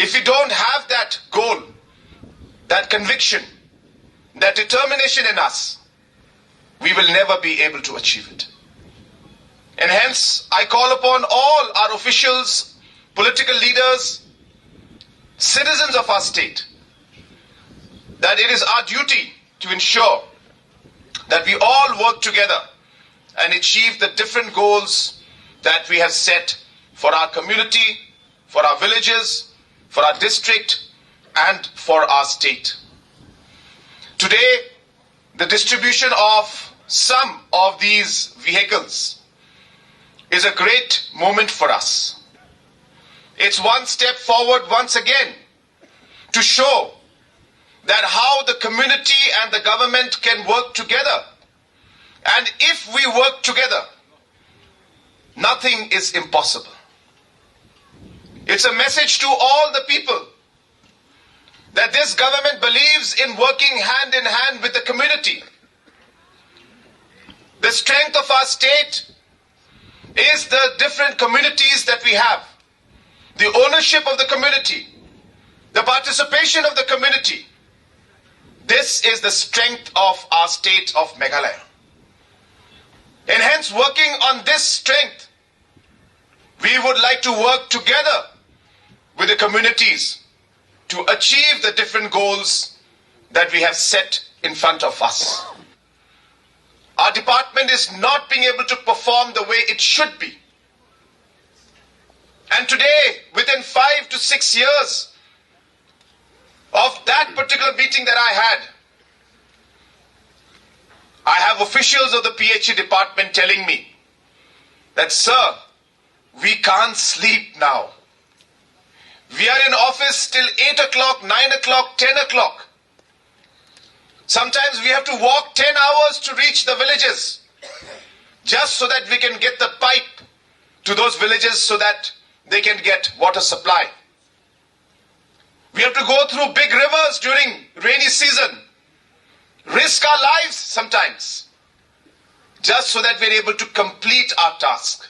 If we don't have that goal, that conviction, that determination in us, we will never be able to achieve it. And hence, I call upon all our officials, political leaders, citizens of our state, that it is our duty to ensure that we all work together and achieve the different goals that we have set for our community, for our villages, for our district, and for our state. Today, the distribution of some of these vehicles is a great moment for us. It's one step forward once again to show that how the community and the government can work together. And if we work together, nothing is impossible. It's a message to all the people that this government believes in working hand in hand with the community. The strength of our state is the different communities that we have, the ownership of the community, the participation of the community. This is the strength of our state of Meghalaya. And hence, working on this strength, we would like to work together with the communities to achieve the different goals that we have set in front of us. Our department is not being able to perform the way it should be. And today, within 5 to 6 years of that particular meeting that I have officials of the PHE department telling me that, sir, we can't sleep now. We are in office till 8 o'clock, 9 o'clock, 10 o'clock. Sometimes we have to walk 10 hours to reach the villages just so that we can get the pipe to those villages so that they can get water supply. We have to go through big rivers during rainy season, risk our lives sometimes, just so that we're able to complete our task.